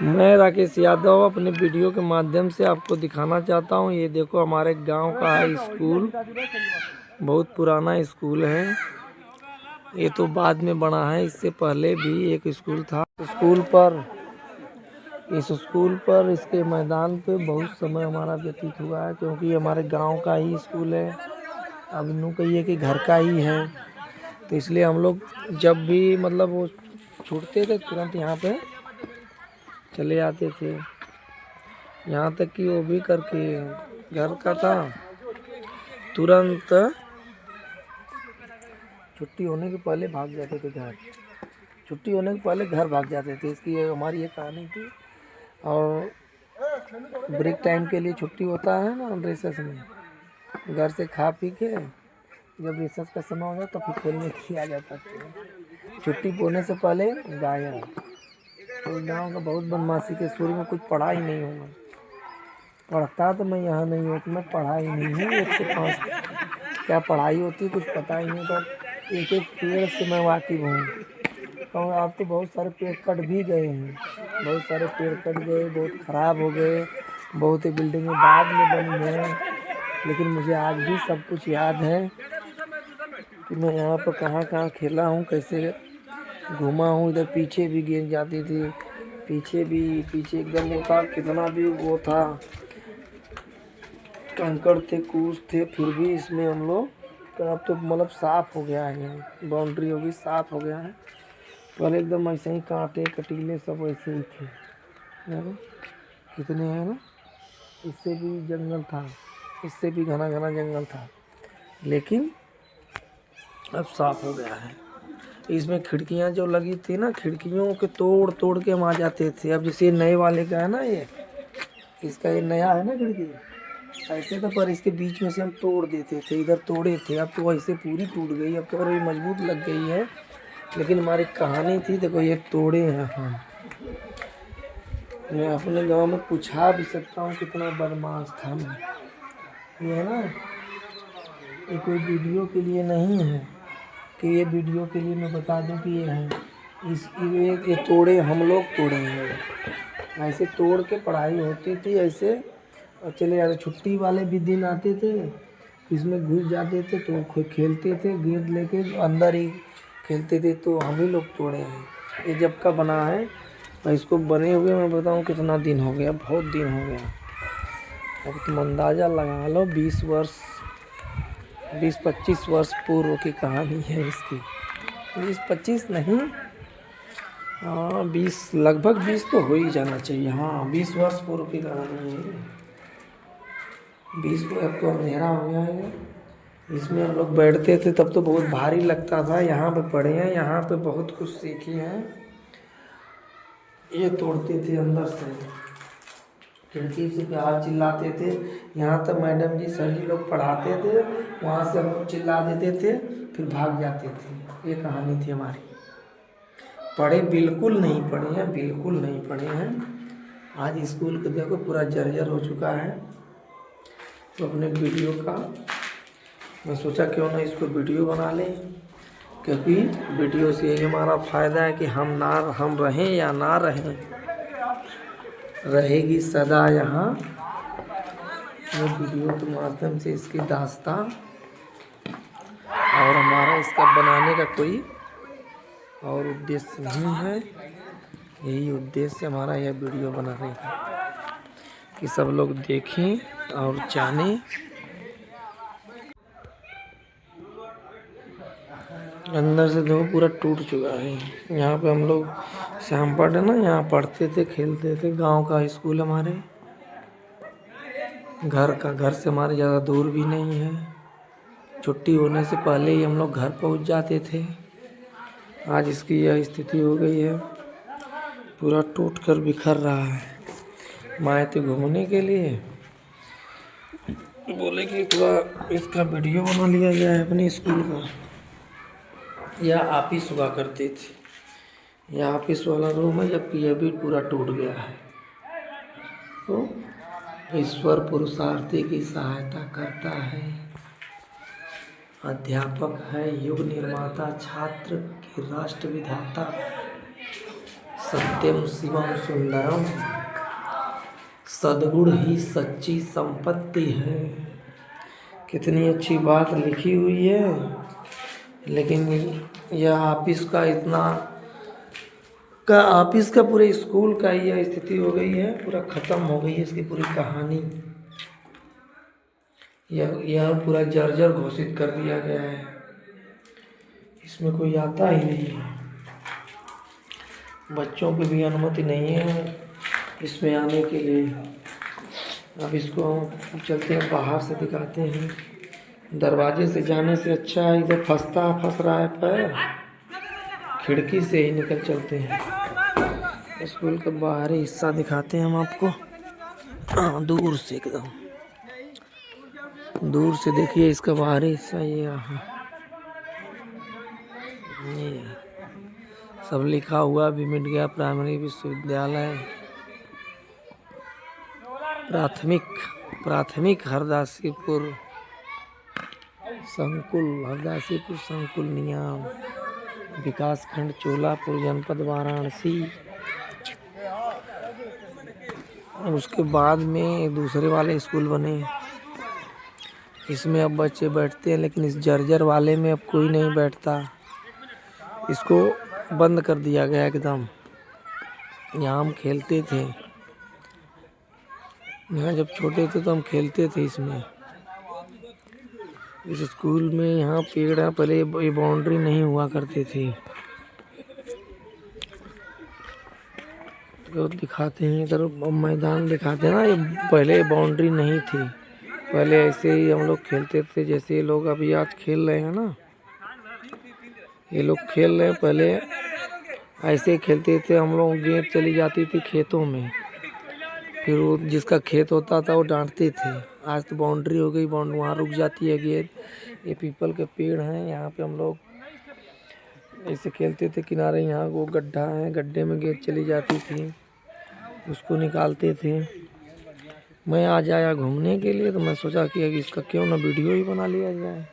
मैं राकेश यादव अपने वीडियो के माध्यम से आपको दिखाना चाहता हूँ। ये देखो हमारे गांव का है स्कूल, बहुत पुराना स्कूल है। ये तो बाद में बना है, इससे पहले भी एक स्कूल था। इस स्कूल पर इसके मैदान पे बहुत समय हमारा व्यतीत हुआ है, क्योंकि हमारे गांव का ही स्कूल है। अब यूँ कहिए कि घर का ही है, तो इसलिए हम लोग जब भी मतलब वो छूटते थे तुरंत यहाँ पे चले आते थे। यहाँ तक कि वो भी करके घर का था, तुरंत छुट्टी होने के पहले भाग जाते थे घर। छुट्टी होने के पहले घर भाग जाते थे। इसकी हमारी ये कहानी थी। और ब्रेक टाइम के लिए छुट्टी होता है ना रिसेस में, घर से खा पी के जब रिसेस का समय हो जाता तो फिर खेलने के लिए आ जाता था। छुट्टी होने से पहले गायब। तो गाँव का बहुत बदमाशी के शुरू में कुछ पढ़ा ही नहीं होगा। पढ़ता तो मैं यहाँ नहीं हूँ, तो मैं पढ़ा ही नहीं हूँ। 1 से 5 क्या पढ़ाई होती है कुछ पता ही नहीं। तो एक एक पेड़ से मैं वाकिफ हूँ। और अब तो बहुत सारे पेड़ कट भी गए हैं, बहुत सारे पेड़ कट गए, बहुत ख़राब हो गए, बहुत ही बिल्डिंगें बाद में बनी हैं। लेकिन मुझे आज भी सब कुछ याद है कि मैं यहाँ पर कहाँ कहाँ खेला हूँ, कैसे घूमा हूँ। इधर पीछे भी गेंद जाती थी, पीछे एकदम वो था, कितना भी वो था, कंकड़ थे, कूस थे, फिर भी इसमें हम लोग तो अब तो मतलब साफ़ हो गया है, बाउंड्री होगी, साफ़ हो गया है। पहले एकदम ऐसे ही कांटे कटीले सब वैसे ही थे। देखो कितने हैं ना, इससे भी जंगल था, इससे भी घना घना जंगल था, लेकिन अब साफ़ हो गया है। इसमें खिड़कियां जो लगी थी ना, खिड़कियों के तोड़ तोड़ के हम आ जाते थे। अब जैसे नए वाले का है ना, ये इसका ये नया है ना खिड़की, ऐसे तो पर इसके बीच में से हम तोड़ देते थे, इधर तोड़े थे। अब तो वैसे पूरी टूट गई, अब तो और भी मजबूत लग गई है। लेकिन हमारी कहानी थी, देखो ये तोड़े हैं हम। मैं अपने गांव में पूछा भी सकता हूँ कितना बदमाश था मैं। ये है ना, ये कोई वीडियो के लिए नहीं है कि ये वीडियो के लिए मैं बता दूं कि ये है। ये तोड़े हम लोग तोड़े हैं। ऐसे तोड़ के पढ़ाई होती थी ऐसे, और चले जाते। छुट्टी वाले भी दिन आते थे, इसमें घुस जाते थे तो खेलते थे, गेंद लेके अंदर ही खेलते थे। तो हम ही लोग तोड़े हैं। ये जब का बना है, और इसको बने हुए मैं बताऊं कितना दिन हो गया, बहुत दिन हो गया। अब तुम अंदाज़ा लगा लो, 20-25 वर्ष पूर्व की कहानी है इसकी। 20-25 नहीं, हाँ 20, लगभग 20 तो हो ही जाना चाहिए। हाँ 20 वर्ष पूर्व की कहानी है। 20 को अब तो अंधेरा हो गया है। इसमें हम लोग बैठते थे तब तो बहुत भारी लगता था। यहाँ पे पढ़े हैं, यहाँ पे बहुत कुछ सीखे हैं। ये तोड़ते थे अंदर से, खिड़की से प्यार चिल्लाते थे। यहाँ तक मैडम जी सर जी लोग पढ़ाते थे, वहाँ से हम लोग चिल्ला देते थे, फिर भाग जाते थे। ये कहानी थी हमारी। पढ़े बिल्कुल नहीं पढ़े हैं, बिल्कुल नहीं पढ़े हैं। आज स्कूल को देखो पूरा जर्जर हो चुका है। तो अपने वीडियो का मैं सोचा क्यों ना इसको वीडियो बना लें, क्योंकि वीडियो से यही हमारा फ़ायदा है कि हम रहें या ना रहें, रहेगी सदा यहाँ। ये वीडियो के माध्यम से इसकी दास्तां, और हमारा इसका बनाने का कोई और उद्देश्य नहीं है। यही उद्देश्य हमारा यह वीडियो बनाने का, कि सब लोग देखें और जानें। अंदर से देखो पूरा टूट चुका है। यहाँ पे हम लोग शाम पढ़े ना, यहाँ पढ़ते थे, खेलते थे। गांव का स्कूल हमारे घर से हमारे ज़्यादा दूर भी नहीं है। छुट्टी होने से पहले ही हम लोग घर पहुँच जाते थे। आज इसकी यह स्थिति हो गई है, पूरा टूट कर बिखर रहा है। माए थे घूमने के लिए, बोले कि पूरा इसका वीडियो बना लिया जाए अपने स्कूल का। यह ऑफिस हुआ करती थी, यह ऑफिस वाला रूम है, जबकि यह भी पूरा टूट गया है। तो ईश्वर पुरुषार्थी की सहायता करता है। अध्यापक है, युग निर्माता, छात्र की राष्ट्र विधाता, सत्यम शिवम सुंदरम, सद्गुण ही सच्ची संपत्ति है। कितनी अच्छी बात लिखी हुई है, लेकिन यह ऑफिस का पूरे स्कूल का यह स्थिति हो गई है, पूरा ख़त्म हो गई है इसकी पूरी कहानी। यह पूरा जर्जर घोषित कर दिया गया है, इसमें कोई आता ही नहीं है। बच्चों की भी अनुमति नहीं है इसमें आने के लिए। अब इसको हम चलते हैं बाहर से दिखाते हैं। दरवाजे से जाने से अच्छा है, इधर फंस रहा है पैर, खिड़की से ही निकल चलते हैं। स्कूल का बाहरी हिस्सा दिखाते हैं हम आपको, दूर से एकदम दूर से देखिए इसका बाहरी हिस्सा। ये सब लिखा हुआ भी मिट गया। प्राइमरी विश्वविद्यालय प्राथमिक हरदासीपुर संकुल नियाम विकास खंड चोलापुर जनपद वाराणसी। उसके बाद में दूसरे वाले स्कूल बने, इसमें अब बच्चे बैठते हैं, लेकिन इस जर्जर वाले में अब कोई नहीं बैठता। इसको बंद कर दिया गया एकदम। यहाँ हम खेलते थे, यहाँ जब छोटे थे तो हम खेलते थे इसमें, इस स्कूल में। यहाँ पेड़ है, पहले ये बाउंड्री नहीं हुआ करती थी। तो दिखाते हैं इधर मैदान दिखाते हैं ना, ये पहले बाउंड्री नहीं थी। पहले ऐसे ही हम लोग खेलते थे, जैसे ये लोग अभी आज खेल रहे हैं ना, ये लोग खेल रहे हैं। पहले ऐसे खेलते थे हम लोग, गेंद चली जाती थी खेतों में, फिर वो जिसका खेत होता था वो डांटते थे। आज तो बाउंड्री हो गई, वहाँ रुक जाती है गेंद। ये पीपल के पेड़ हैं, यहाँ पे हम लोग ऐसे खेलते थे किनारे। यहाँ वो गड्ढा है, गड्ढे में गेंद चली जाती थी, उसको निकालते थे। मैं आज आया घूमने के लिए, तो मैं सोचा कि इसका क्यों ना वीडियो ही बना लिया जाए।